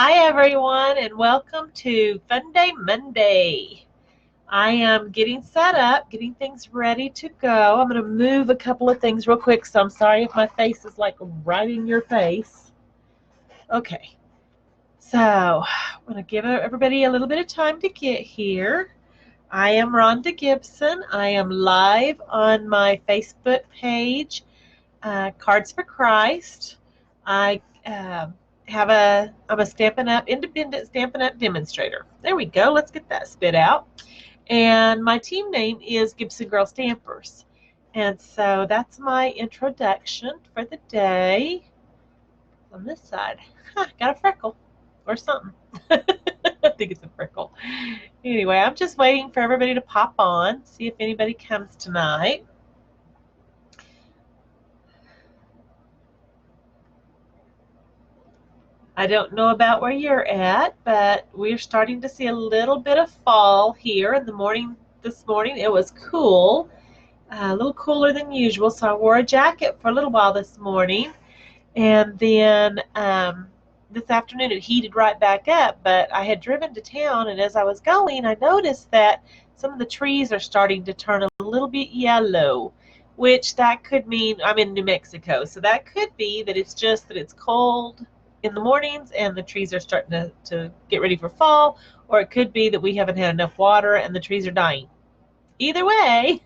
Hi everyone and welcome to Fun Day Monday. I am getting set up, getting things ready to go. I'm going to move a couple of things real quick, so I'm sorry if my face is like right in your face. Okay, so I'm going to give everybody a little bit of time to get here. I am Rhonda Gibson. I am live on my Facebook page, Cards for Christ. I'm a Stampin' Up, independent Stampin' Up demonstrator. There we go. Let's get that spit out. And my team name is Gibson Girl Stampers. And so that's my introduction for the day. On this side, got a freckle or something. I think it's a freckle. Anyway, I'm just waiting for everybody to pop on, see if anybody comes tonight. I don't know about where you're at, but we're starting to see a little bit of fall here in the morning. This morning it was cool, a little cooler than usual, so I wore a jacket for a little while this morning, and then this afternoon it heated right back up. But I had driven to town, and as I was going, I noticed that some of the trees are starting to turn a little bit yellow, which that could mean I'm in New Mexico, so that could be that it's just that it's cold in the mornings and the trees are starting to get ready for fall, or it could be that we haven't had enough water and the trees are dying. Either way,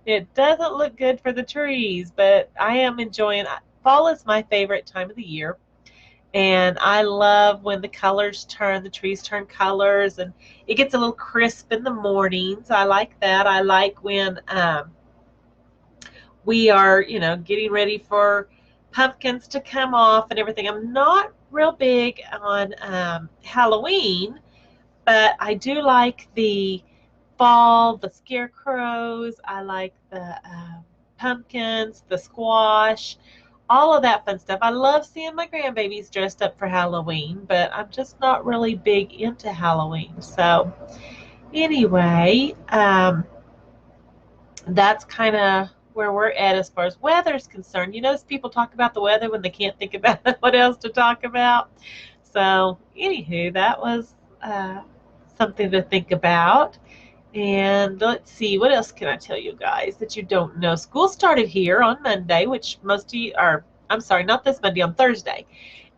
it doesn't look good for the trees, but I am enjoying it. Fall is my favorite time of the year, and I love when the colors turn, the trees turn colors, and it gets a little crisp in the mornings. I like that. I like when we are, getting ready for pumpkins to come off and everything. I'm not real big on Halloween, but I do like the fall, the scarecrows. I like the pumpkins, the squash, all of that fun stuff. I love seeing my grandbabies dressed up for Halloween, but I'm just not really big into Halloween. So anyway, that's kind of where we're at as far as weather is concerned. You notice people talk about the weather when they can't think about what else to talk about. So anywho, that was something to think about. And let's see, what else can I tell you guys that you don't know? School started here on Monday, which most of you are, I'm sorry, not this Monday, on Thursday,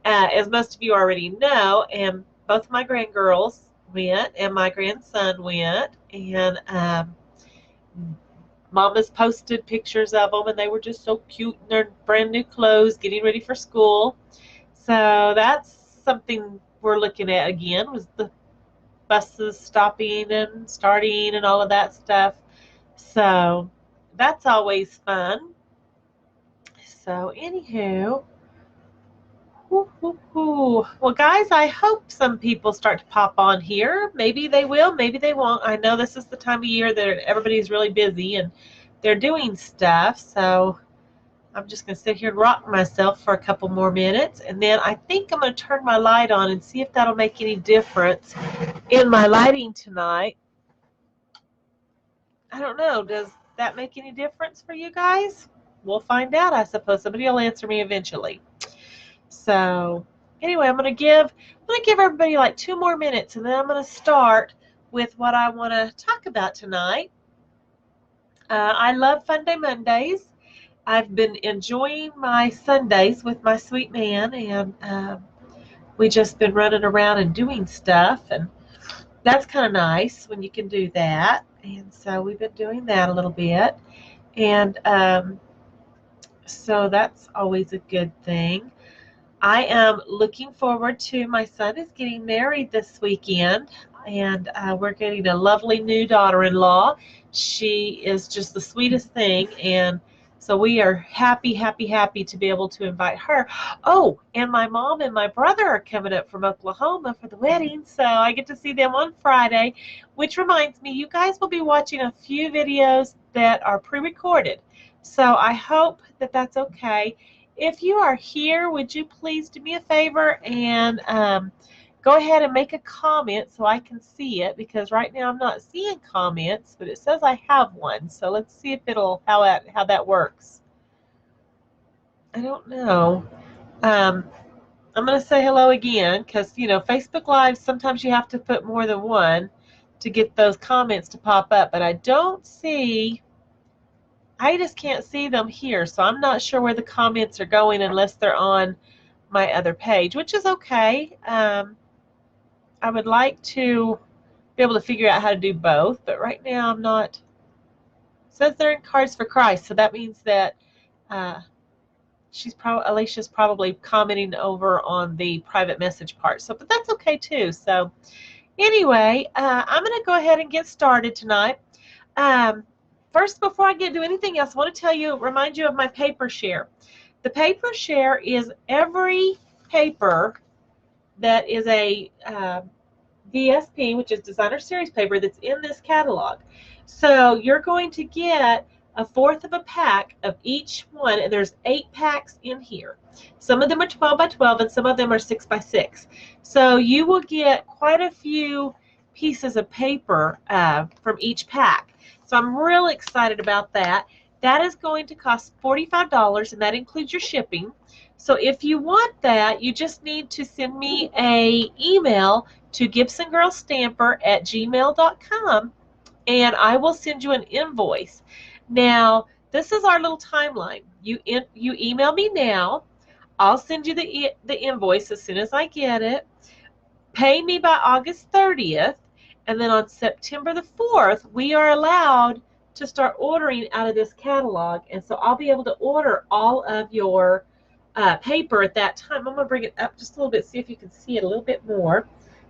as most of you already know. And both my grandgirls went and my grandson went. And Mama's posted pictures of them, and they were just so cute in their brand new clothes, getting ready for school. So that's something we're looking at again, was the buses stopping and starting and all of that stuff. So that's always fun. So anywho, well, guys, I hope some people start to pop on here. Maybe they will, maybe they won't. I know this is the time of year that everybody's really busy and they're doing stuff. So I'm just going to sit here and rock myself for a couple more minutes. And then I think I'm going to turn my light on and see if that'll make any difference in my lighting tonight. I don't know. Does that make any difference for you guys? We'll find out, I suppose. Somebody will answer me eventually. So anyway, I'm going to give everybody like 2 more minutes, and then I'm going to start with what I want to talk about tonight. I love Fun Day Mondays. I've been enjoying my Sundays with my sweet man, and we just been running around and doing stuff, and that's kind of nice when you can do that. And so we've been doing that a little bit, and so that's always a good thing. I am looking forward to, my son is getting married this weekend, and we're getting a lovely new daughter-in-law. She is just the sweetest thing, and so we are happy, happy, happy to be able to invite her. Oh, and my mom and my brother are coming up from Oklahoma for the wedding, so I get to see them on Friday, which reminds me, you guys will be watching a few videos that are pre-recorded, so I hope that that's okay. If you are here, would you please do me a favor and go ahead and make a comment so I can see it, because right now I'm not seeing comments, but it says I have one. So let's see if it'll how that works. I don't know. I'm going to say hello again because, you know, Facebook Live, sometimes you have to put more than one to get those comments to pop up. But I don't see, I just can't see them here. So I'm not sure where the comments are going unless they're on my other page, which is okay. I would like to be able to figure out how to do both, but right now I'm not. It says they're in Cards for Christ, so that means that uh, Alicia's probably commenting over on the private message part. So, but that's okay too. So, anyway, I'm going to go ahead and get started tonight. First, before I get to anything else, I want to remind you of my paper share. The paper share is every paper that is a DSP, which is Designer Series paper, that's in this catalog. So you're going to get a fourth of a pack of each one, and there's 8 packs in here. Some of them are 12 by 12 and some of them are 6 by 6. So you will get quite a few pieces of paper from each pack. So I'm really excited about that. That is going to cost $45, and that includes your shipping. So if you want that, you just need to send me an email to gibsongirlstamper@gmail.com, and I will send you an invoice. Now, this is our little timeline. You email me now. I'll send you the invoice as soon as I get it. Pay me by August 30th, and then on September the 4th, we are allowed to start ordering out of this catalog, and so I'll be able to order all of your paper at that time. I'm going to bring it up just a little bit, see if you can see it a little bit more.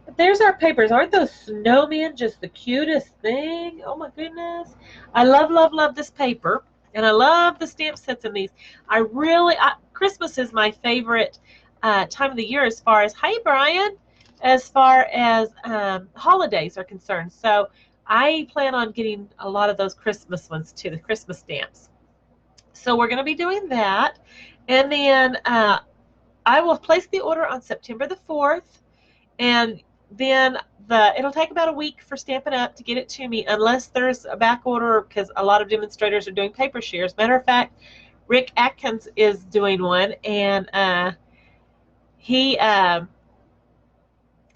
But there's our papers. Aren't those snowmen just the cutest thing? Oh my goodness. I love, love, love this paper. And I love the stamp sets in these. Christmas is my favorite time of the year as far as, hi Brian, as far as holidays are concerned. So I plan on getting a lot of those Christmas ones too, the Christmas stamps. So we're going to be doing that. And then I will place the order on September the 4th, and then it'll take about a week for Stampin' Up! To get it to me, unless there's a back order, because a lot of demonstrators are doing paper shares. Matter of fact, Rick Atkins is doing one, and he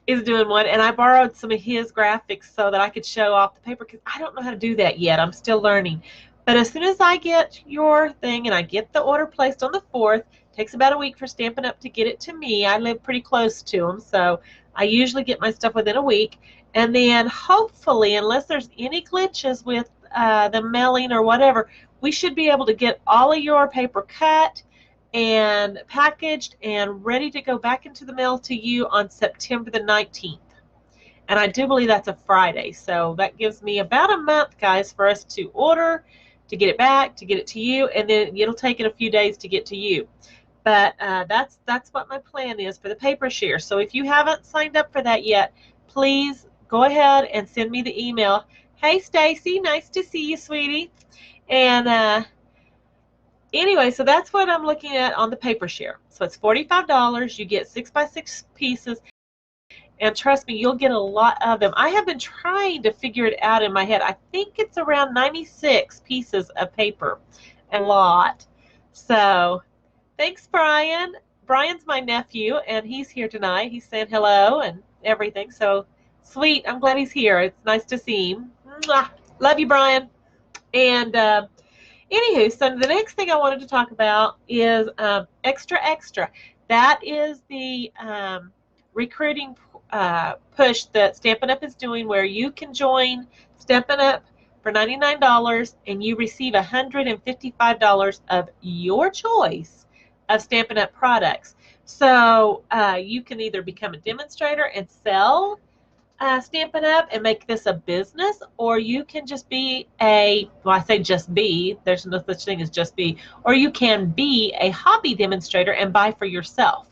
is doing one, and I borrowed some of his graphics so that I could show off the paper, because I don't know how to do that yet. I'm still learning. But as soon as I get your thing and I get the order placed on the 4th, it takes about a week for Stampin' Up! To get it to me. I live pretty close to them, so I usually get my stuff within a week. And then hopefully, unless there's any glitches with the mailing or whatever, we should be able to get all of your paper cut and packaged and ready to go back into the mail to you on September the 19th. And I do believe that's a Friday, so that gives me about a month, guys, for us to order, to get it back, to get it to you, and then it'll take it a few days to get to you. But that's what my plan is for the paper share. So if you haven't signed up for that yet, please go ahead and send me the email. Hey, Stacy, nice to see you, sweetie. And anyway, so that's what I'm looking at on the paper share. So it's $45. You get 6 by 6 pieces. And trust me, you'll get a lot of them. I have been trying to figure it out in my head. I think it's around 96 pieces of paper. A lot. So thanks, Brian. Brian's my nephew, and he's here tonight. He's saying hello and everything. So sweet. I'm glad he's here. It's nice to see him. Mwah. Love you, Brian. And anywho, so the next thing I wanted to talk about is Extra Extra. That is the recruiting push that Stampin' Up! Is doing, where you can join Stampin' Up! For $99 and you receive $155 of your choice of Stampin' Up! Products. So you can either become a demonstrator and sell Stampin' Up! And make this a business, or you can just be well, I say just be, there's no such thing as just be, or you can be a hobby demonstrator and buy for yourself.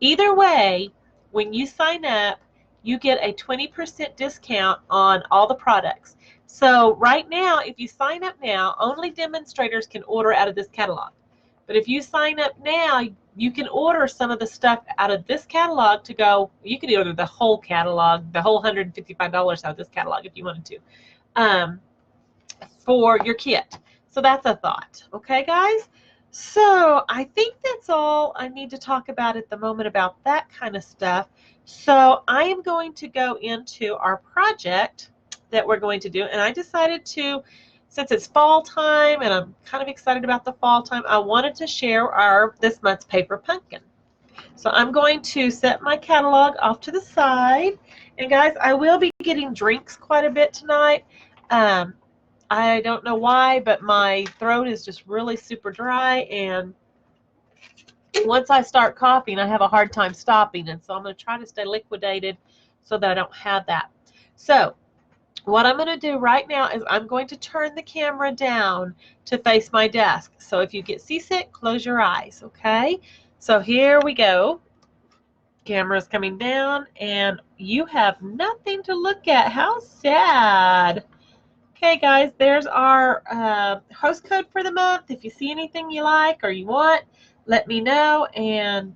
Either way, when you sign up, you get a 20% discount on all the products. So right now, if you sign up now, only demonstrators can order out of this catalog. But if you sign up now, you can order some of the stuff out of this catalog to go. You can order the whole catalog, the whole $155 out of this catalog if you wanted to, for your kit. So that's a thought. Okay, guys? So I think that's all I need to talk about at the moment about that kind of stuff. So I am going to go into our project that we're going to do, and I decided to, since it's fall time and I'm kind of excited about the fall time, I wanted to share our this month's paper pumpkin. So I'm going to set my catalog off to the side, and guys, I will be getting drinks quite a bit tonight. Um, I don't know why, but my throat is just really super dry, and once I start coughing, I have a hard time stopping, and so I'm going to try to stay liquidated so that I don't have that. So what I'm going to do right now is I'm going to turn the camera down to face my desk. So if you get seasick, close your eyes, okay? So here we go. Camera's coming down, and you have nothing to look at. How sad. Okay, guys, there's our host code for the month. If you see anything you like or you want, let me know and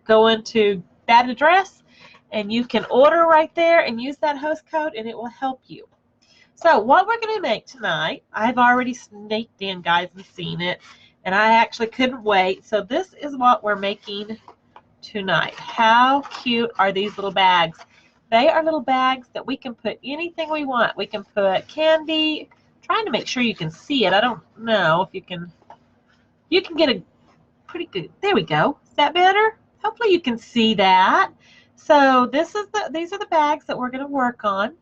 go into that address, and you can order right there and use that host code, and it will help you. So what we're going to make tonight, I've already sneaked in, guys, and seen it, and I actually couldn't wait. So this is what we're making tonight. How cute are these little bags? They are little bags that we can put anything we want. We can put candy. I'm trying to make sure you can see it. I don't know if you can. You can get a pretty good. There we go. Is that better? Hopefully you can see that. So these are the bags that we're going to work on.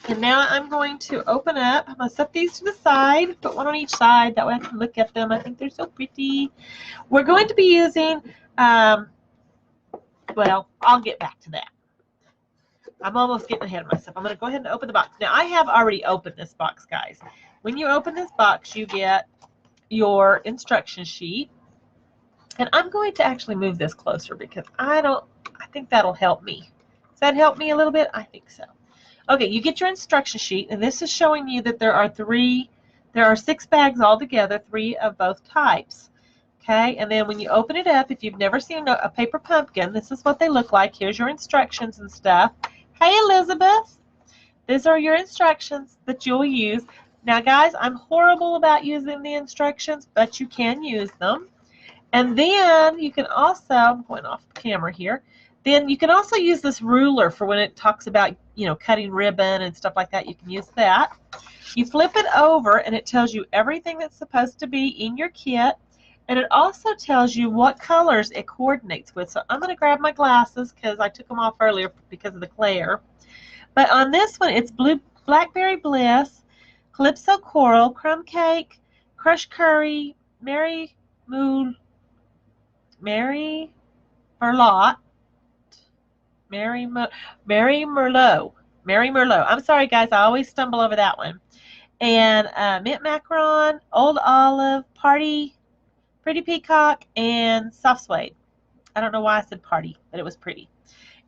And now I'm going to open up. I'm going to set these to the side. Put one on each side. That way I can look at them. I think they're so pretty. We're going to be using. Well, I'll get back to that. I'm almost getting ahead of myself. I'm going to go ahead and open the box. Now, I have already opened this box, guys. When you open this box, you get your instruction sheet. And I'm going to actually move this closer because I think that'll help me. Does that help me a little bit? I think so. Okay, you get your instruction sheet, and this is showing you that there are 6 bags altogether, 3 of both types. Okay, and then when you open it up, if you've never seen a paper pumpkin, this is what they look like. Here's your instructions and stuff. Hey, Elizabeth. These are your instructions that you'll use. Now, guys, I'm horrible about using the instructions, but you can use them. And then you can also, I'm going off camera here, then you can also use this ruler for when it talks about, cutting ribbon and stuff like that. You can use that. You flip it over, and it tells you everything that's supposed to be in your kit. And it also tells you what colors it coordinates with. So I'm going to grab my glasses because I took them off earlier because of the glare. But on this one, it's Blackberry Bliss, Calypso Coral, Crumb Cake, Crushed Curry, Mary Merlot, Mary Merlot. I'm sorry, guys. I always stumble over that one. And Mint Macaron, Old Olive, Pretty Peacock, and Soft Suede. I don't know why I said party, but it was pretty.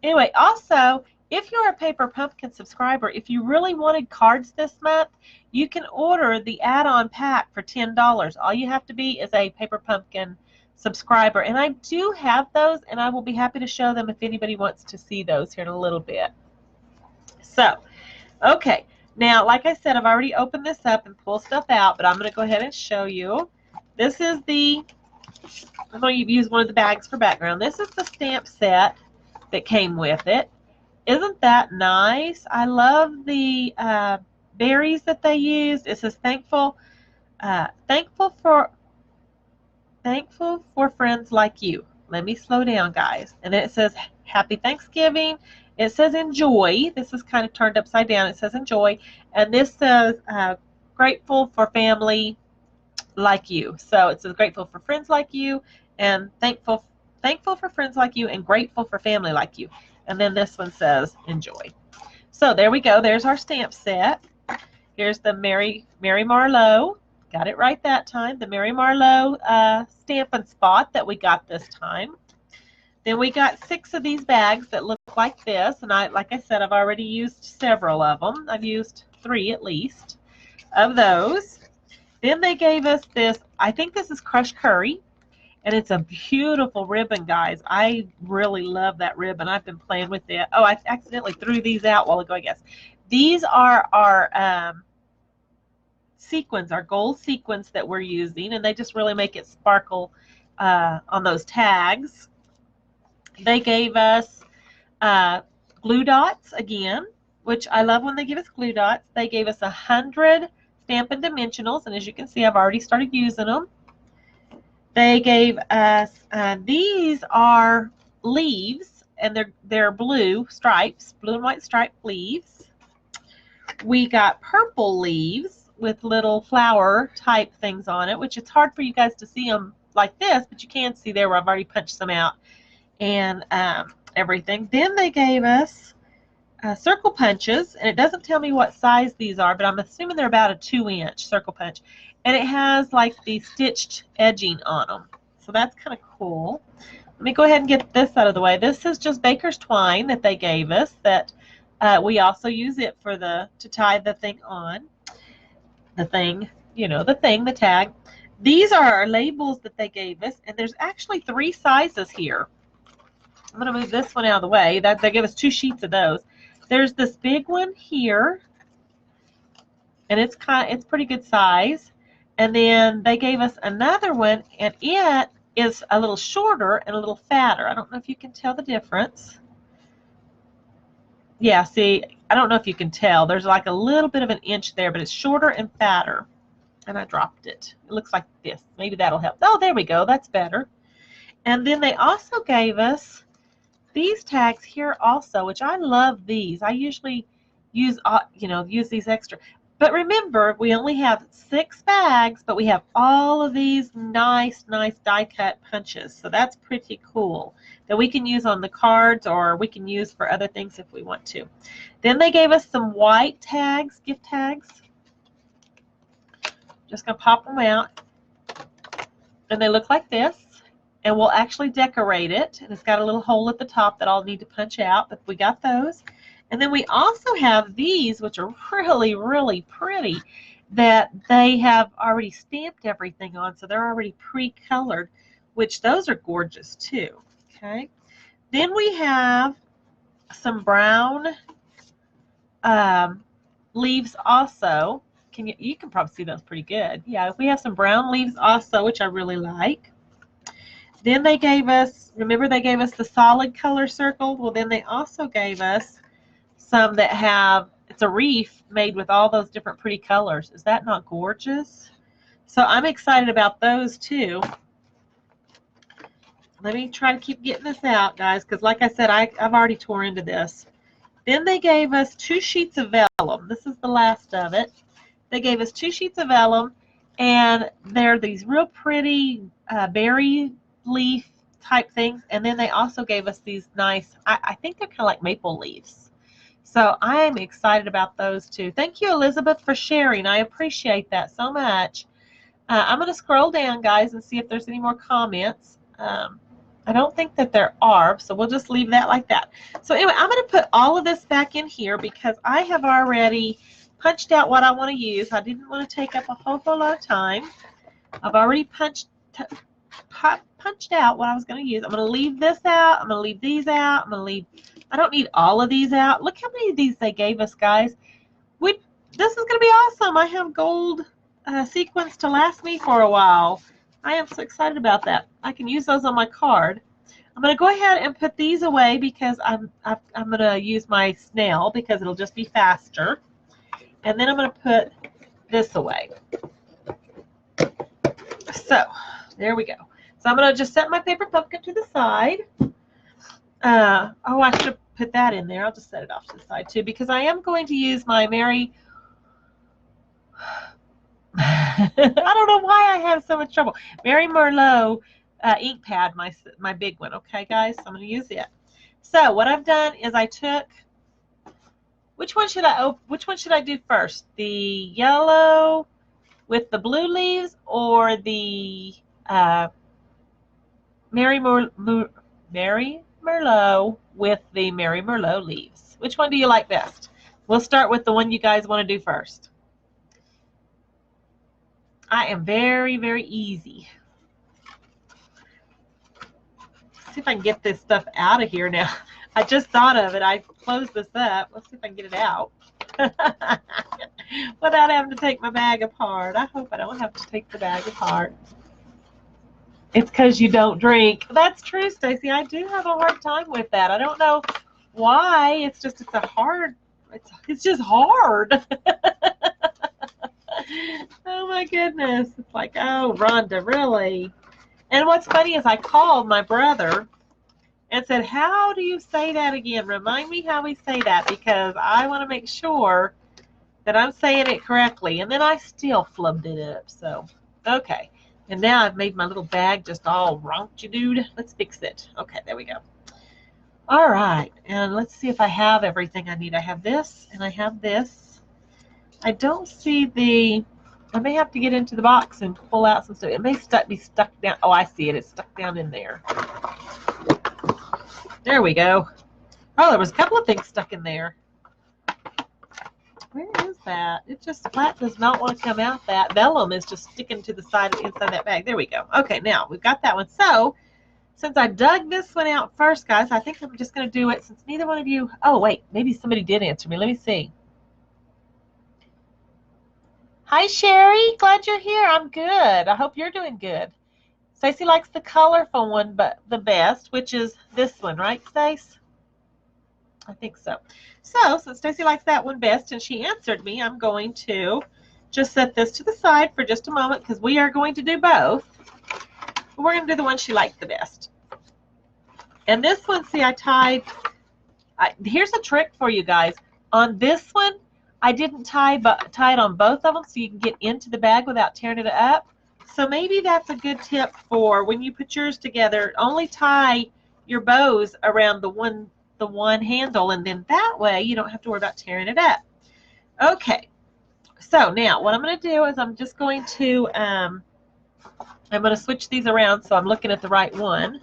Anyway, also, if you're a Paper Pumpkin subscriber, if you really wanted cards this month, you can order the add-on pack for $10. All you have to be is a Paper Pumpkin subscriber. And I do have those, and I will be happy to show them if anybody wants to see those here in a little bit. So, okay. Now, like I said, I've already opened this up and pulled stuff out, but I'm going to go ahead and show you. This is I'm going to use one of the bags for background. This is the stamp set that came with it. Isn't that nice? I love the berries that they used. It says thankful for friends like you. Let me slow down, guys. And then it says Happy Thanksgiving. It says enjoy. This is kind of turned upside down. It says enjoy. And this says grateful for family like you. So it says grateful for friends like you, and thankful for friends like you, and grateful for family like you. And then this one says enjoy. So there we go. There's our stamp set. Here's the Mary Marlowe. Got it right that time. The Mary Marlowe Stampin' Spot that we got this time. Then we got 6 of these bags that look like this, and like I said, I've already used several of them. I've used 3 at least of those. Then they gave us this, I think this is Crushed Curry, and it's a beautiful ribbon, guys. I really love that ribbon. I've been playing with it. Oh, I accidentally threw these out a while ago, I guess. These are our sequins, our gold sequins that we're using, and they just really make it sparkle on those tags. They gave us glue dots again, which I love when they give us glue dots. They gave us 100 Stampin' Dimensionals, and as you can see, I've already started using them. They gave us, these are leaves, and they're blue stripes, blue and white striped leaves. We got purple leaves with little flower type things on it, which it's hard for you guys to see them like this, but you can see there where I've already punched them out and everything. Then they gave us circle punches, and it doesn't tell me what size these are, but I'm assuming they're about a 2-inch circle punch, and it has like the stitched edging on them, so that's kind of cool. Let me go ahead and get this out of the way. This is just baker's twine that they gave us, that we also use it for to tie the thing on, the thing, you know, the tag. These are our labels that they gave us, and there's actually 3 sizes here. I'm going to move this one out of the way. They gave us 2 sheets of those. There's this big one here, and it's pretty good size. And then they gave us another one, and it is a little shorter and a little fatter. I don't know if you can tell the difference. Yeah, see, I don't know if you can tell. There's like a little bit of an inch there, but it's shorter and fatter. And I dropped it. It looks like this. Maybe that'll help. Oh, there we go. That's better. And then they also gave us these tags here also, which I love these. I usually use these extra. But remember, we only have 6 bags, but we have all of these nice die cut punches. So that's pretty cool that we can use on the cards, or we can use for other things if we want to. Then they gave us some white tags, gift tags. Just going to pop them out. And they look like this. And we'll actually decorate it. And it's got a little hole at the top that I'll need to punch out, but we got those. And then we also have these, which are really, really pretty, that they have already stamped everything on, so they're already pre-colored, which those are gorgeous too. Okay. Then we have some brown leaves also. You can probably see those pretty good. Yeah, we have some brown leaves also, which I really like. Then they gave us, remember they gave us the solid color circle? Well, then they also gave us some that have, it's a wreath made with all those different pretty colors. Is that not gorgeous? So I'm excited about those too. Let me try to keep getting this out, guys, because like I said, I've already tore into this. Then they gave us 2 sheets of vellum. This is the last of it. They gave us 2 sheets of vellum, and they're these real pretty berry leaf type things, and then they also gave us these nice, I think they're kind of like maple leaves. So I'm excited about those too. Thank you, Elizabeth, for sharing. I appreciate that so much. I'm going to scroll down, guys, and see if there's any more comments. I don't think that there are, so we'll just leave that like that. So anyway, I'm going to put all of this back in here because I have already punched out what I want to use. I didn't want to take up a whole lot of time. I've already punched out what I was going to use. I'm going to leave this out. I'm going to leave these out. I don't need all of these out. Look how many of these they gave us, guys. This is going to be awesome. I have gold sequins to last me for a while. I am so excited about that. I can use those on my card. I'm going to go ahead and put these away because I'm going to use my snail because it'll just be faster. And then I'm going to put this away. So there we go. So I'm going to just set my paper pumpkin to the side. Oh, I should have put that in there. I'll just set it off to the side too because I am going to use my Mary. I don't know why I have so much trouble. Mary Merlot ink pad, my big one. Okay, guys, so I'm going to use it. So what I've done is I took. Which one should I do first? The yellow with the blue leaves, or the Mary Merlot with the Mary Merlot leaves? Which one do you like best? We'll start with the one you guys want to do first. I am very, very easy. Let's see if I can get this stuff out of here now. I just thought of it. I closed this up. Let's see if I can get it out. without having to take my bag apart. I hope I don't have to take the bag apart. It's because you don't drink. That's true, Stacy. I do have a hard time with that. I don't know why. It's just it's just hard. Oh my goodness. It's like, oh, Rhonda, really? And what's funny is I called my brother and said, how do you say that again? Remind me how we say that, because I want to make sure that I'm saying it correctly. And then I still flubbed it up. So, okay. And now I've made my little bag just all raunchy, dude. Let's fix it. Okay, there we go. All right. And let's see if I have everything I need. I have this and I have this. I don't see the... I may have to get into the box and pull out some stuff. It may be stuck down. Oh, I see it. It's stuck down in there. There we go. Oh, there was a couple of things stuck in there. Where is that? It just flat does not want to come out. That vellum is just sticking to the side inside that bag. There we go. Okay, now we've got that one. So since I dug this one out first, guys, I think I'm just going to do it since neither one of you... Oh, wait. Maybe somebody did answer me. Let me see. Hi, Sherry. Glad you're here. I'm good. I hope you're doing good. Stacy likes the colorful one but the best, which is this one, right, Stace? I think so. So, since Stacy likes that one best and she answered me, I'm going to just set this to the side for just a moment because we are going to do both. But we're going to do the one she liked the best. And this one, see, I tied... here's a trick for you guys. On this one, I didn't tie it on both of them so you can get into the bag without tearing it up. So maybe that's a good tip for when you put yours together. Only tie your bows around the one handle, and then that way you don't have to worry about tearing it up. Okay, so now what I'm going to do is I'm just going to switch these around so I'm looking at the right one,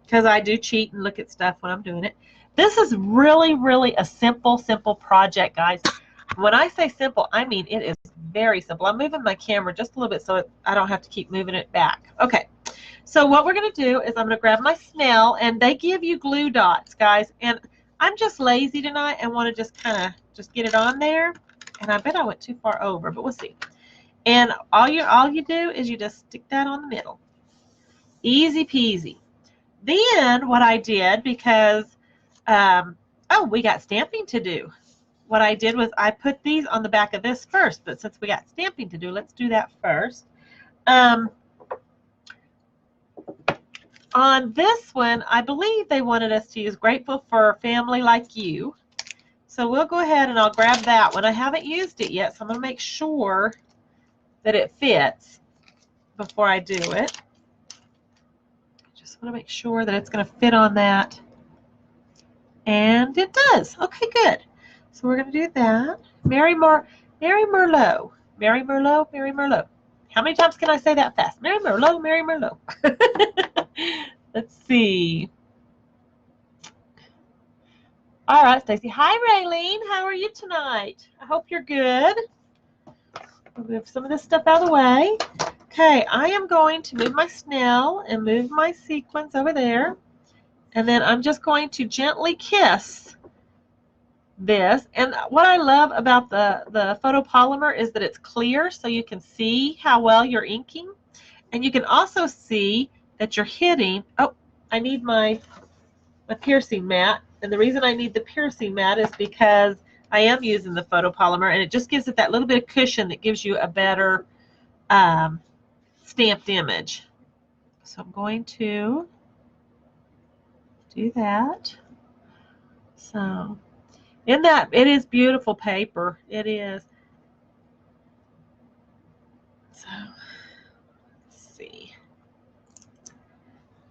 because I do cheat and look at stuff when I'm doing it. This is really, really a simple project, guys. When I say simple, I mean it is very simple. I'm moving my camera just a little bit so I don't have to keep moving it back. Okay, so what we're going to do is I'm going to grab my snell, and they give you glue dots, guys. And I'm just lazy tonight and want to just kind of just get it on there. And I bet I went too far over, but we'll see. And all you do is you just stick that on the middle. Easy peasy. Then what I did, because, oh, we got stamping to do. What I did was I put these on the back of this first, but since we got stamping to do, let's do that first. On this one, I believe they wanted us to use Grateful for a Family Like You. So we'll go ahead and I'll grab that one. I haven't used it yet, so I'm going to make sure that it fits before I do it. Just want to make sure that it's going to fit on that. And it does. Okay, good. So we're going to do that. Mary Merlot. Mary Merlot. Mary Merlot. How many times can I say that fast? Mary Merlot, Mary Merlot. Let's see. All right, Stacy. Hi, Raylene. How are you tonight? I hope you're good. We'll move some of this stuff out of the way. Okay, I am going to move my snell and move my sequins over there. And then I'm just going to gently kiss this. And what I love about the photopolymer is that it's clear, so you can see how well you're inking. And you can also see that you're hitting... Oh, I need my piercing mat. And the reason I need the piercing mat is because I am using the photopolymer, and it just gives it that little bit of cushion that gives you a better stamped image. So I'm going to do that. So, it is beautiful paper. It is. So, let's see.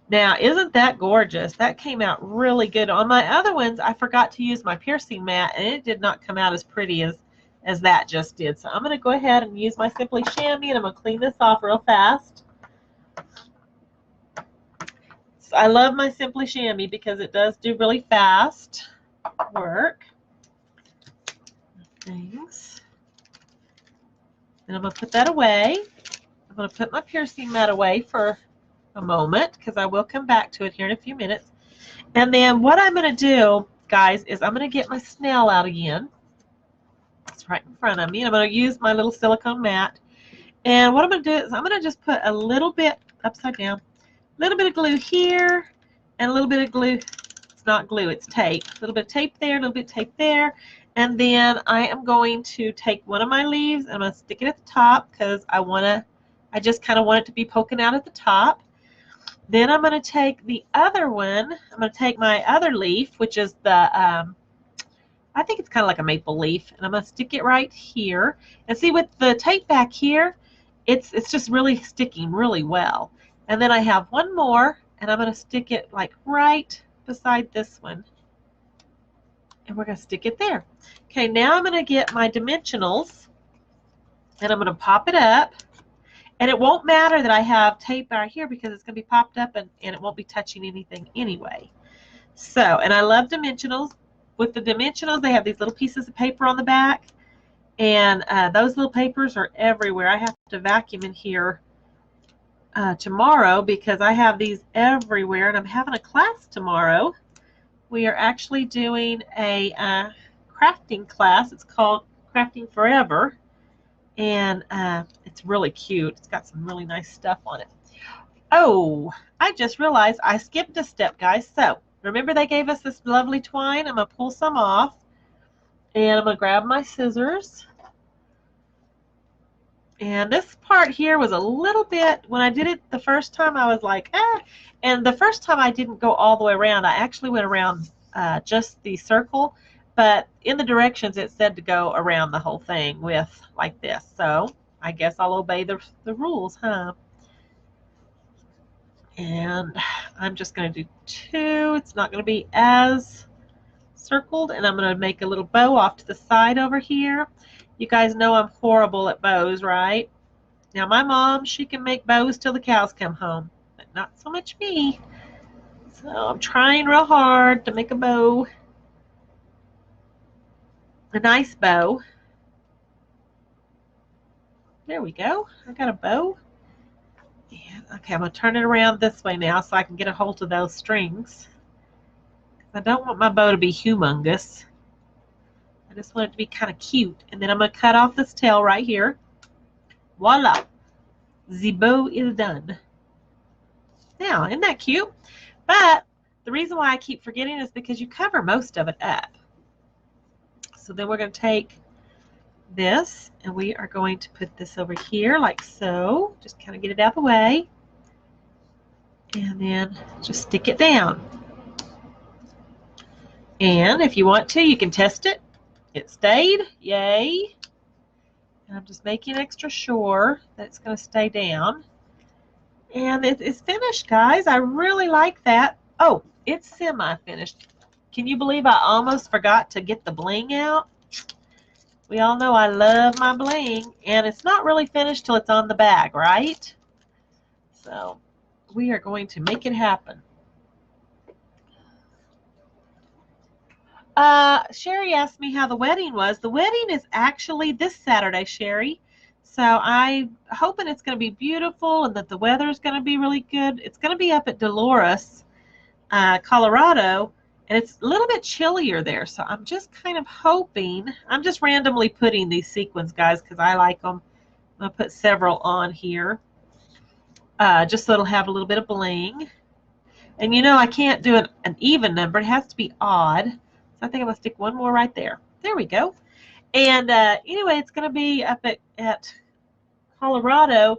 Now, isn't that gorgeous? That came out really good. On my other ones, I forgot to use my piercing mat, and it did not come out as pretty as that just did. So I'm going to go ahead and use my Simply Chamois, and I'm going to clean this off real fast. So I love my Simply Chamois because it does do really fast work. Things. And I'm going to put that away. I'm going to put my piercing mat away for a moment because I will come back to it here in a few minutes. And then what I'm going to do, guys, is I'm going to get my snell out again. It's right in front of me. And I'm going to use my little silicone mat. And what I'm going to do is I'm going to just put a little bit upside down, a little bit of glue here, and a little bit of glue. It's not glue, it's tape. A little bit of tape there, a little bit of tape there. And then I am going to take one of my leaves and I'm going to stick it at the top because I just kind of want it to be poking out at the top. Then I'm going to take the other one. I'm going to take my other leaf, which is the I think it's kind of like a maple leaf, and I'm going to stick it right here. And see, with the tape back here, it's just really sticking really well. And then I have one more, and I'm going to stick it like right beside this one. And we're going to stick it there. Okay, now I'm going to get my dimensionals, and I'm going to pop it up. And it won't matter that I have tape right here because it's going to be popped up and it won't be touching anything anyway. So, and I love dimensionals. With the dimensionals, they have these little pieces of paper on the back, and those little papers are everywhere. I have to vacuum in here tomorrow because I have these everywhere, and I'm having a class tomorrow. We are actually doing a crafting class. It's called Crafting Forever, and it's really cute. It's got some really nice stuff on it. Oh, I just realized I skipped a step, guys. So remember they gave us this lovely twine? I'm going to pull some off, and I'm going to grab my scissors. And this part here was a little bit, when I did it the first time, I was like, ah. And the first time I didn't go all the way around. I actually went around just the circle, but in the directions it said to go around the whole thing with like this. So I guess I'll obey the rules, huh? And I'm just going to do 2. It's not going to be as circled, and I'm going to make a little bow off to the side over here. You guys know I'm horrible at bows, right? Now my mom, she can make bows till the cows come home, but not so much me. So I'm trying real hard to make a bow, a nice bow. There we go. I got a bow. And, okay, I'm going to turn it around this way now so I can get a hold of those strings. I don't want my bow to be humongous. I just want it to be kind of cute. And then I'm going to cut off this tail right here. Voila. The bow is done. Now, isn't that cute? But the reason why I keep forgetting is because you cover most of it up. So then we're going to take this, and we are going to put this over here like so. Just kind of get it out of the way. And then just stick it down. And if you want to, you can test it. It stayed. Yay. And I'm just making extra sure that it's going to stay down. And it's finished, guys. I really like that. Oh, it's semi-finished. Can you believe I almost forgot to get the bling out? We all know I love my bling, and it's not really finished till it's on the bag, right? So we are going to make it happen. Sherry asked me how the wedding was. The wedding is actually this Saturday, Sherry. So I'm hoping it's going to be beautiful and that the weather is going to be really good. It's going to be up at Dolores, Colorado. And it's a little bit chillier there, so I'm just kind of hoping. I'm just randomly putting these sequins, guys, because I like them. I'm going to put several on here, just so it'll have a little bit of bling. And you know I can't do an even number. It has to be odd. So I think I'm going to stick one more right there. There we go. And anyway, it's going to be up at Colorado,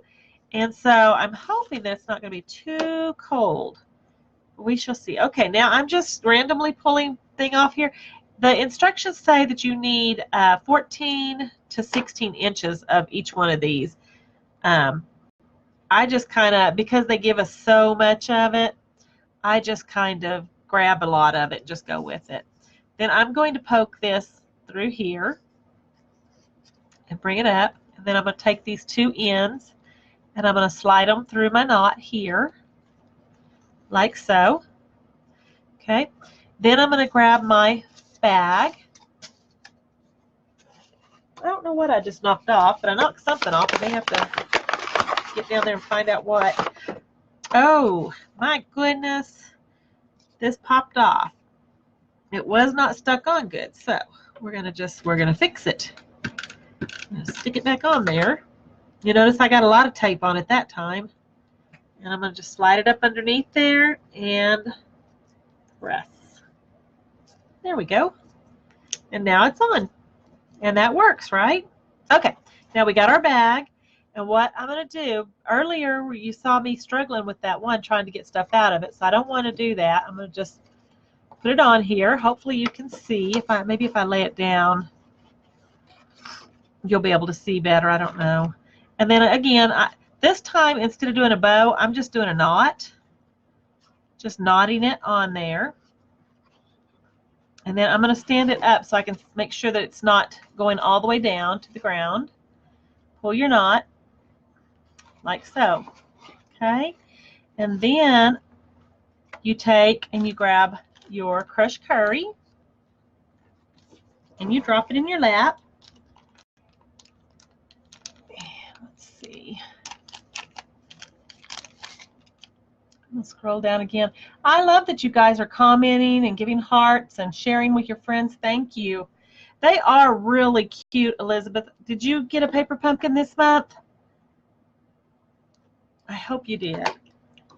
and so I'm hoping that it's not going to be too cold. We shall see. Okay, now I'm just randomly pulling thing off here. The instructions say that you need 14 to 16 inches of each one of these. I just kind of, because they give us so much of it, I just kind of grab a lot of it and just go with it. Then I'm going to poke this through here and bring it up. And then I'm going to take these 2 ends and I'm going to slide them through my knot here. Like so. Okay. Then I'm going to grab my bag. I don't know what I just knocked off, but I knocked something off. I may have to get down there and find out what. Oh, my goodness. This popped off. It was not stuck on good, so we're going to fix it. Stick it back on there. You notice I got a lot of tape on it that time. And I'm going to just slide it up underneath there and press. There we go. And now it's on. And that works, right? Okay, now we got our bag. And what I'm going to do, earlier you saw me struggling with that one, trying to get stuff out of it. So I don't want to do that. I'm going to just put it on here. Hopefully you can see. Maybe if I lay it down, you'll be able to see better. I don't know. And then again, this time instead of doing a bow, I'm just doing a knot. Just knotting it on there. And then I'm going to stand it up so I can make sure that it's not going all the way down to the ground. Pull your knot like so. Okay? And then you take and you grab your crushed curry and you drop it in your lap. Let's see. I'll scroll down again. I love that you guys are commenting and giving hearts and sharing with your friends. Thank you. They are really cute, Elizabeth. Did you get a paper pumpkin this month? I hope you did.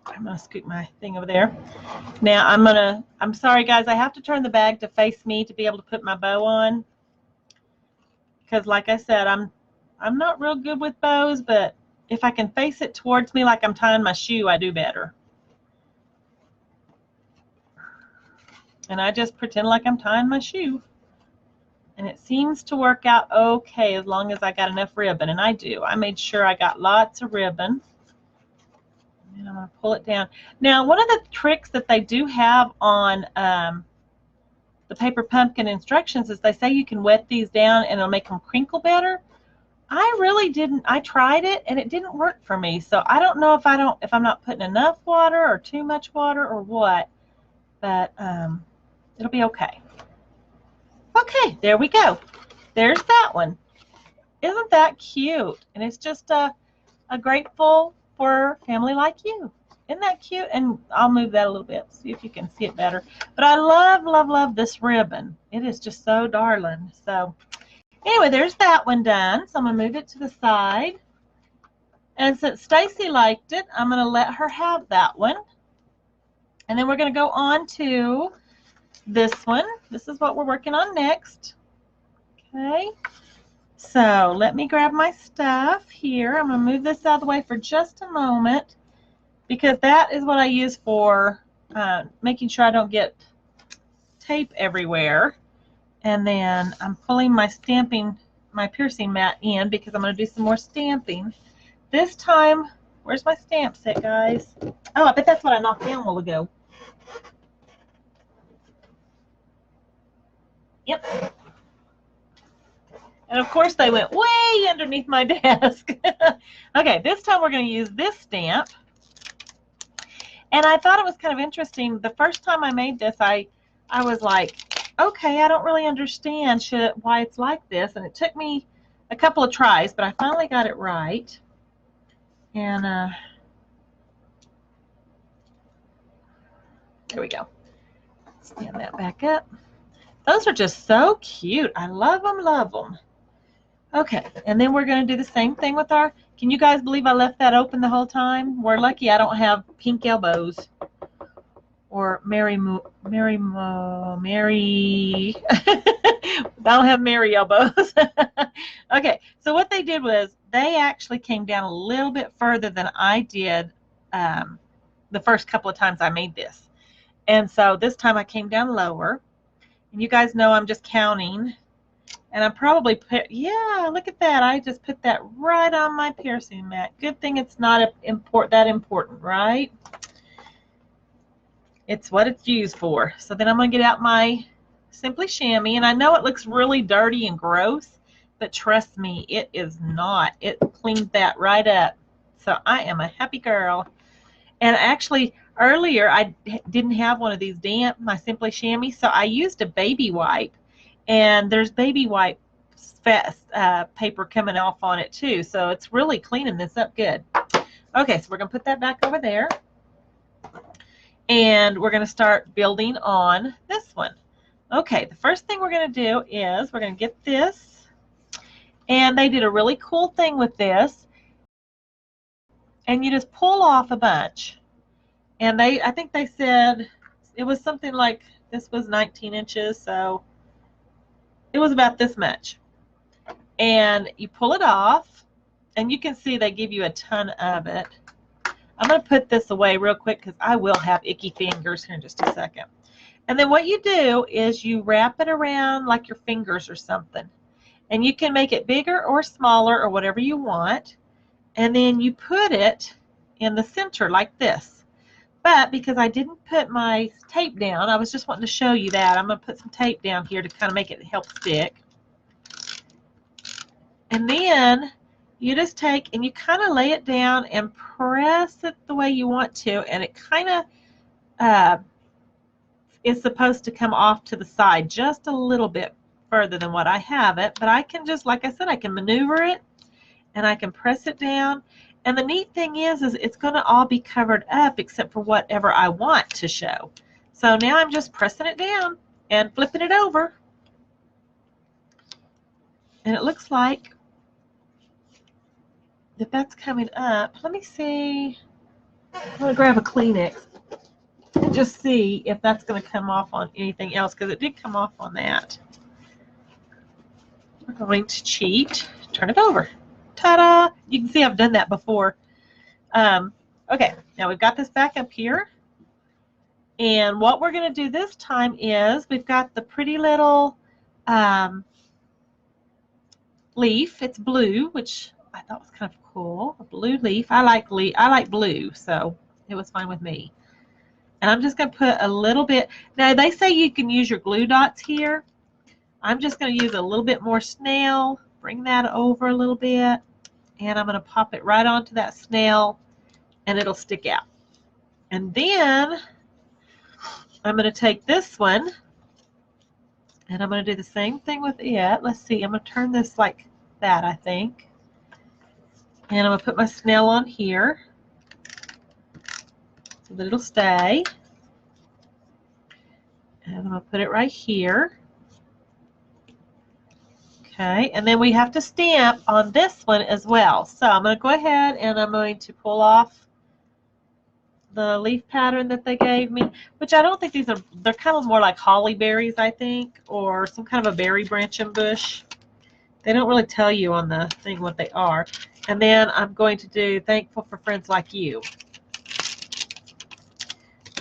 I'm going to scoot my thing over there. Now I'm sorry guys, I have to turn the bag to face me to be able to put my bow on. Because like I said, I'm not real good with bows, but if I can face it towards me like I'm tying my shoe, I do better. And I just pretend like I'm tying my shoe. And it seems to work out okay as long as I got enough ribbon. And I do. I made sure I got lots of ribbon. And I'm going to pull it down. Now, one of the tricks that they do have on the paper pumpkin instructions is they say you can wet these down and it'll make them crinkle better. I really didn't. I tried it and it didn't work for me. So I don't know if I'm not putting enough water or too much water or what. But it'll be okay. Okay, there we go. There's that one. Isn't that cute? And it's just a grateful for family like you. Isn't that cute? And I'll move that a little bit, see if you can see it better. But I love, love, love this ribbon. It is just so darling. So anyway, there's that one done. So I'm going to move it to the side. And since Stacy liked it, I'm going to let her have that one. And then we're going to go on to this one. This is what we're working on next. Okay. So let me grab my stuff here. I'm going to move this out of the way for just a moment because that is what I use for making sure I don't get tape everywhere. And then I'm pulling my piercing mat in because I'm going to do some more stamping. This time, where's my stamp set, guys? Oh, I bet that's what I knocked down a while ago. Yep. And of course they went way underneath my desk. Okay, this time we're going to use this stamp. And I thought it was kind of interesting. The first time I made this, I was like, okay, I don't really understand why it's like this. And it took me a couple of tries, but I finally got it right. And there we go. Stand that back up. Those are just so cute. I love them, love them. Okay, and then we're going to do the same thing with our, can you guys believe I left that open the whole time? We're lucky I don't have pink elbows. Or I don't have Mary elbows. Okay, so what they did was they actually came down a little bit further than I did the first couple of times I made this. And so this time I came down lower. And you guys know I'm just counting. And I probably put, yeah, look at that. I just put that right on my piercing mat. Good thing it's not that important, right? It's what it's used for. So then I'm going to get out my Simply Chamois. And I know it looks really dirty and gross, but trust me, it is not. It cleaned that right up. So I am a happy girl. And actually, earlier I didn't have one of these damp, my Simply Chamois, so I used a baby wipe. And there's baby wipe paper coming off on it too. So it's really cleaning this up good. Okay, so we're going to put that back over there. And we're going to start building on this one. Okay, the first thing we're going to do is we're going to get this. And they did a really cool thing with this. And you just pull off a bunch. And I think they said it was something like, this was 19 inches, so it was about this much. And you pull it off, and you can see they give you a ton of it. I'm going to put this away real quick because I will have icky fingers here in just a second. And then what you do is you wrap it around like your fingers or something. And you can make it bigger or smaller or whatever you want. And then you put it in the center like this. But because I didn't put my tape down, I was just wanting to show you that. I'm going to put some tape down here to kind of make it help stick. And then you just take and you kind of lay it down and press it the way you want to, and it kind of is supposed to come off to the side just a little bit further than what I have it, but I can just, like I said, I can maneuver it and I can press it down. And the neat thing is it's going to all be covered up except for whatever I want to show. So now I'm just pressing it down and flipping it over. And it looks like if that's coming up, let me see. I'm going to grab a Kleenex and just see if that's going to come off on anything else, because it did come off on that. We're going to cheat. Turn it over. Ta-da! You can see I've done that before. Okay, now we've got this back up here. And what we're going to do this time is we've got the pretty little leaf. It's blue, which I thought was kind of cool. A blue leaf. I like blue, so it was fine with me. And I'm just going to put a little bit. Now, they say you can use your glue dots here. I'm just going to use a little bit more snail. Bring that over a little bit. And I'm going to pop it right onto that snail, and it'll stick out. And then I'm going to take this one, and I'm going to do the same thing with it. Let's see. I'm going to turn this like that, I think. And I'm going to put my snail on here so that it'll stay. And I'm going to put it right here. Okay, and then we have to stamp on this one as well. So I'm going to go ahead and I'm going to pull off the leaf pattern that they gave me, which I don't think these are, they're kind of more like holly berries, I think, or some kind of a berry branch and bush. They don't really tell you on the thing what they are. And then I'm going to do Thankful for Friends Like You.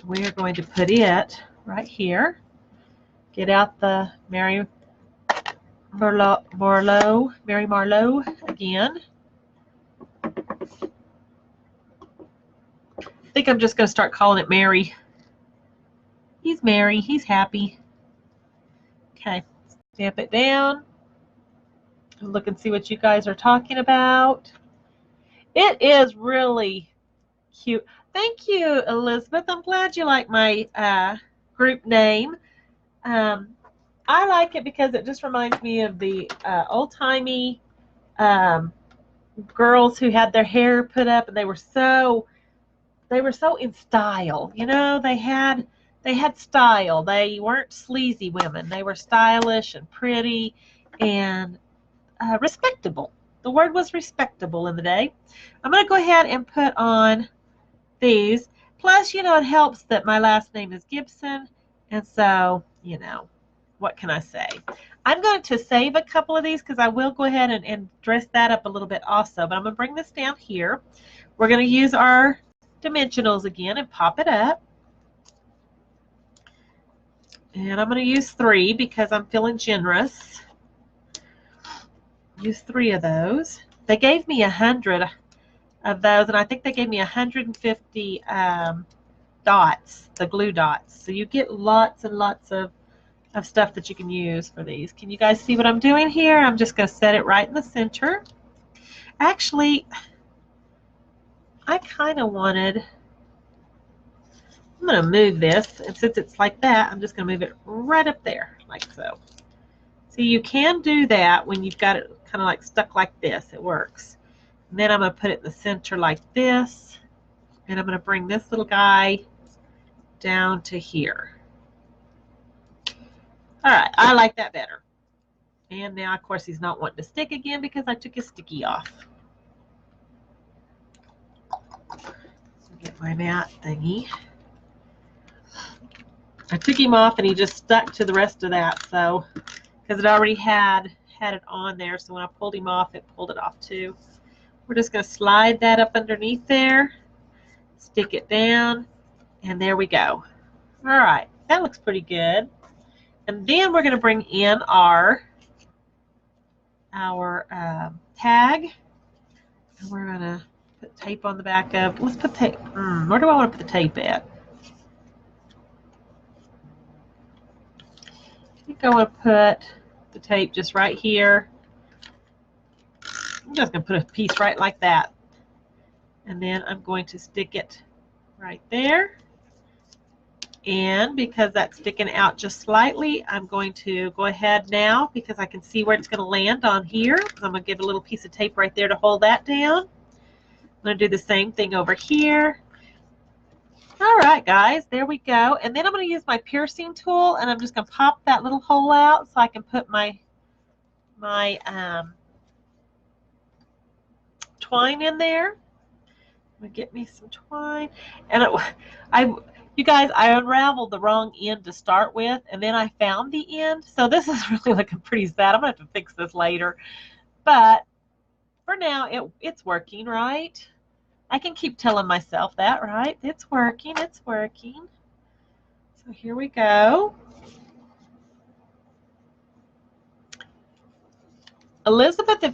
We are going to put it right here. Get out the Mary Marlowe again. I think I'm just going to start calling it Mary. He's Mary. He's happy. Okay, stamp it down. Look and see what you guys are talking about. It is really cute. Thank you, Elizabeth. I'm glad you like my group name. I like it because it just reminds me of the old-timey girls who had their hair put up, and they were so in style. You know, they had style. They weren't sleazy women. They were stylish and pretty and respectable. The word was respectable in the day. I'm going to go ahead and put on these. Plus, you know, it helps that my last name is Gibson, and so, you know, what can I say? I'm going to save a couple of these because I will go ahead and dress that up a little bit also, but I'm going to bring this down here. We're going to use our dimensionals again and pop it up. And I'm going to use 3 because I'm feeling generous. Use 3 of those. They gave me 100 of those, and I think they gave me 150 dots, the glue dots. So you get lots and lots of stuff that you can use for these. Can you guys see what I'm doing here? I'm just going to set it right in the center. Actually, I kind of wanted, I'm going to move this, and since it's like that, I'm just going to move it right up there, like so. See, you can do that when you've got it kind of like stuck like this. It works. And then I'm going to put it in the center like this, and I'm going to bring this little guy down to here. All right, I like that better. And now, of course, he's not wanting to stick again because I took his sticky off. Get my mat thingy. I took him off and he just stuck to the rest of that, so because it already had it on there, so when I pulled him off, it pulled it off too. We're just going to slide that up underneath there, stick it down, and there we go. All right, that looks pretty good. And then we're going to bring in our tag, and we're going to put tape on the back of. Let's put tape. Where do I want to put the tape at? I think I want to put the tape just right here. I'm just going to put a piece right like that. And then I'm going to stick it right there. And because that's sticking out just slightly, I'm going to go ahead now, because I can see where it's going to land on here. I'm going to give a little piece of tape right there to hold that down. I'm going to do the same thing over here. All right, guys, there we go. And then I'm going to use my piercing tool, and I'm just going to pop that little hole out so I can put my twine in there. I'm going to get me some twine. And you guys, I unraveled the wrong end to start with, and then I found the end. So this is really looking pretty sad. I'm going to have to fix this later. But for now, it's working, right? I can keep telling myself that, right? It's working, it's working. So here we go. Elizabeth,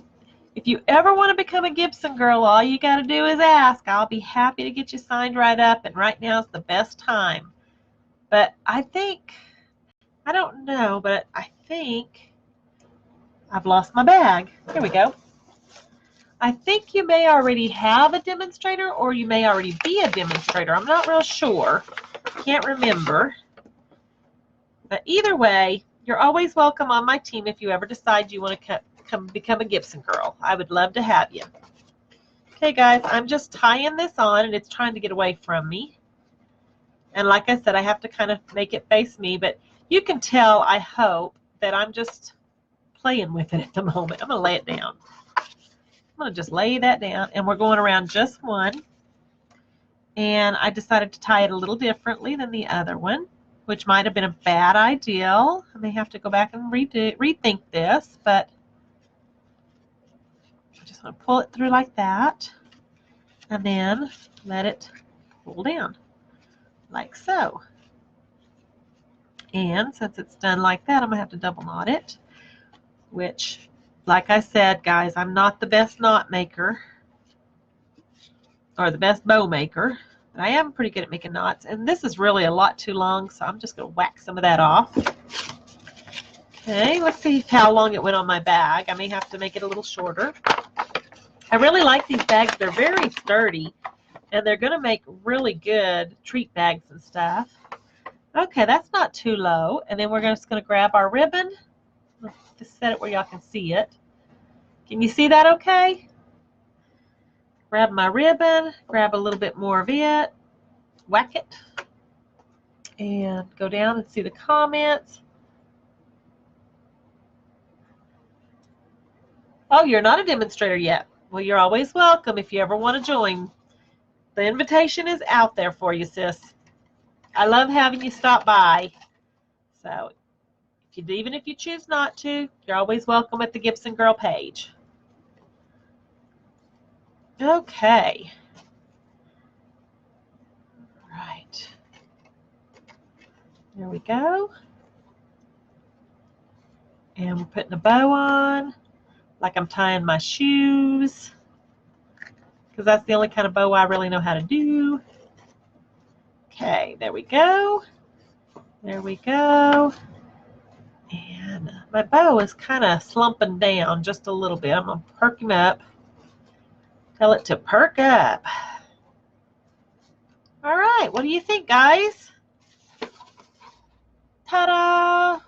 if you ever want to become a Gibson girl, all you got to do is ask. I'll be happy to get you signed right up, and right now is the best time. But I think, I don't know, but I think I've lost my bag. Here we go. I think you may already have a demonstrator, or you may already be a demonstrator. I'm not real sure. Can't remember. But either way, you're always welcome on my team if you ever decide you want to come become a Gibson girl. I would love to have you. Okay, guys, I'm just tying this on, and it's trying to get away from me. And like I said, I have to kind of make it face me, but you can tell, I hope, that I'm just playing with it at the moment. I'm going to lay it down. I'm going to just lay that down, and we're going around just one. And I decided to tie it a little differently than the other one, which might have been a bad idea. I may have to go back and rethink this, but I just want to pull it through like that, and then let it pull down, like so. And since it's done like that, I'm going to have to double knot it, which, like I said, guys, I'm not the best knot maker or the best bow maker, but I am pretty good at making knots. And this is really a lot too long, so I'm just going to whack some of that off. Okay, let's see how long it went on my bag. I may have to make it a little shorter. I really like these bags. They're very sturdy, and they're going to make really good treat bags and stuff. Okay, that's not too low. And then we're just going to grab our ribbon. Just set it where y'all can see it. Can you see that okay? Grab my ribbon, grab a little bit more of it, whack it, and go down and see the comments. Oh, you're not a demonstrator yet. Well, you're always welcome if you ever want to join. The invitation is out there for you, sis. I love having you stop by. So even if you choose not to, you're always welcome at the Gibson Girl page. Okay. Right. There we go. And we're putting a bow on, like I'm tying my shoes, because that's the only kind of bow I really know how to do. Okay, there we go. There we go. And my bow is kind of slumping down just a little bit. I'm going to perk him up. Tell it to perk up. All right, what do you think, guys? Ta-da!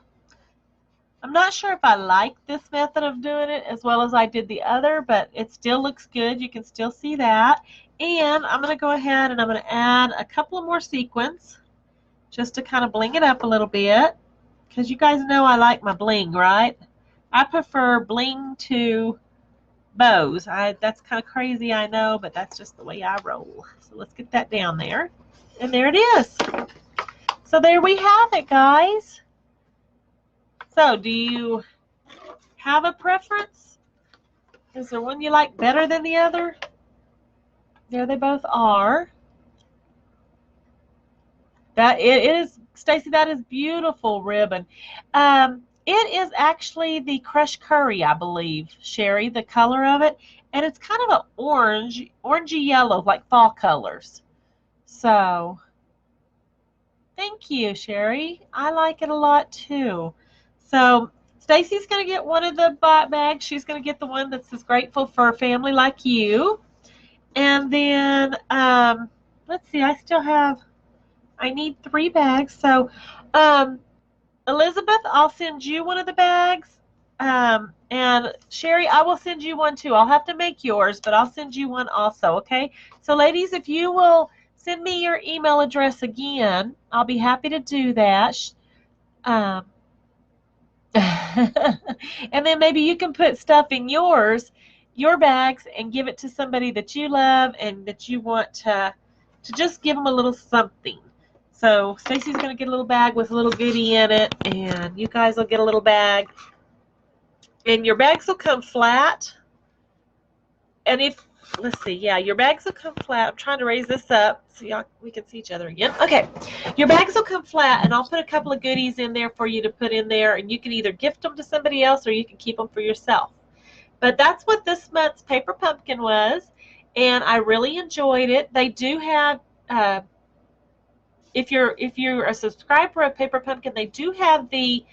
I'm not sure if I like this method of doing it as well as I did the other, but it still looks good. You can still see that. And I'm going to go ahead and I'm going to add a couple of more sequins just to kind of bling it up a little bit. Because you guys know I like my bling, right? I prefer bling to bows. That's kind of crazy, I know, but that's just the way I roll. So let's get that down there. And there it is. So there we have it, guys. So do you have a preference? Is there one you like better than the other? There they both are. That it is, Stacy, that is beautiful ribbon. It is actually the crushed curry, I believe, Sherry, the color of it. And it's kind of an orangey yellow, like fall colors. So, thank you, Sherry. I like it a lot too. So, Stacy's going to get one of the bags. She's going to get the one that says grateful for a family like you. And then, let's see, I need 3 bags. So, Elizabeth, I'll send you one of the bags. And Sherry, I will send you one too. I'll have to make yours, but I'll send you one also, okay? So, ladies, if you will send me your email address again, I'll be happy to do that. And then maybe you can put stuff in your bags, and give it to somebody that you love and that you want to just give them a little something. So Stacy's going to get a little bag with a little goodie in it, and you guys will get a little bag. And your bags will come flat. And let's see, yeah, your bags will come flat. I'm trying to raise this up so we can see each other again. Okay, your bags will come flat, and I'll put a couple of goodies in there for you to put in there, and you can either gift them to somebody else or you can keep them for yourself. But that's what this month's Paper Pumpkin was, and I really enjoyed it. They do have, if you're a subscriber of Paper Pumpkin, they do have the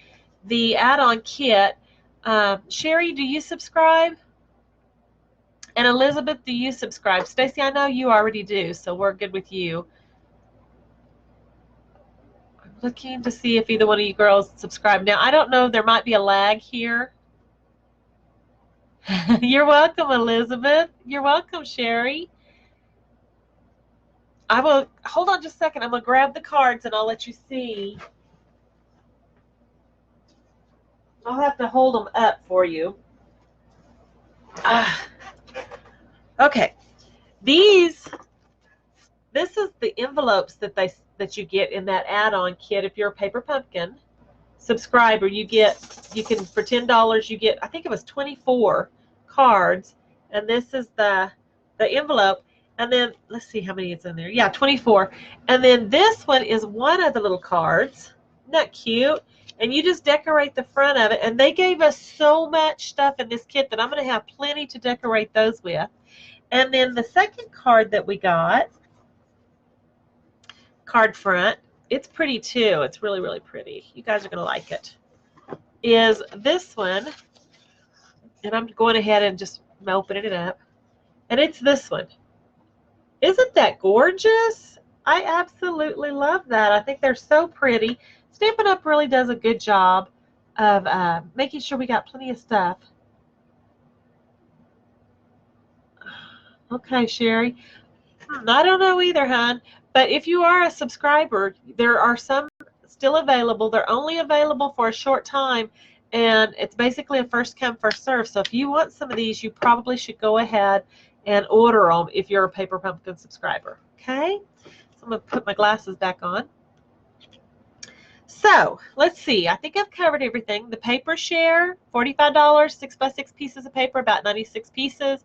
add-on kit. Sherry, do you subscribe? And Elizabeth, do you subscribe? Stacy, I know you already do, so we're good with you. I'm looking to see if either one of you girls subscribe. Now, I don't know. There might be a lag here. You're welcome, Elizabeth. You're welcome, Sherry. I will, hold on just a second. I'm going to grab the cards and I'll let you see. I'll have to hold them up for you. Okay. This is the envelopes that you get in that add-on kit. If you're a Paper Pumpkin subscriber, you can, for $10, you get, I think it was 24 cards, and this is the envelope. And then let's see how many it's in there. Yeah, 24. And then this one is one of the little cards. Isn't that cute? And you just decorate the front of it. And they gave us so much stuff in this kit that I'm going to have plenty to decorate those with. And then the second card that we got, card front, it's pretty too. It's really, really pretty. You guys are going to like it. Is this one. And I'm going ahead and just opening it up. And it's this one. Isn't that gorgeous? I absolutely love that. I think they're so pretty. Stampin' Up! Really does a good job of making sure we got plenty of stuff. Okay, Sherry. I don't know either, hon. But if you are a subscriber, there are some still available. They're only available for a short time, and it's basically a first come, first serve. So if you want some of these, you probably should go ahead and order them if you're a Paper Pumpkin subscriber. Okay? So I'm going to put my glasses back on. So let's see. I think I've covered everything. The paper share, $45, 6x6 pieces of paper, about 96 pieces.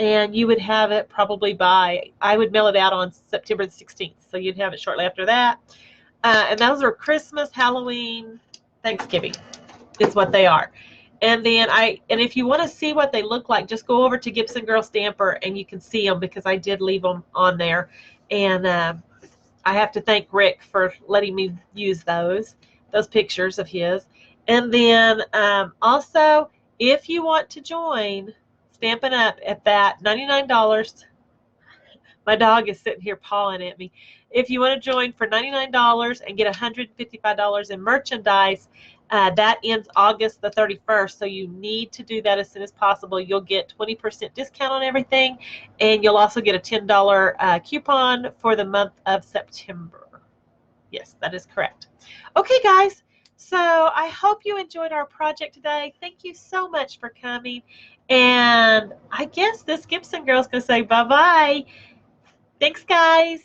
And you would have it probably by, I would mail it out on September the 16th. So you'd have it shortly after that. And those are Christmas, Halloween, Thanksgiving is what they are. And then if you want to see what they look like, just go over to Gibson Girl Stamper and you can see them, because I did leave them on there. And I have to thank Rick for letting me use those pictures of his. And then also, if you want to join Stampin' Up! At that $99, my dog is sitting here pawing at me. If you want to join for $99 and get $155 in merchandise, that ends August the 31st, so you need to do that as soon as possible. You'll get 20% discount on everything, and you'll also get a $10 coupon for the month of September. Yes, that is correct. Okay, guys, So I hope you enjoyed our project today. Thank you so much for coming. And I guess this Gibson girl's going to say bye-bye. Thanks, guys.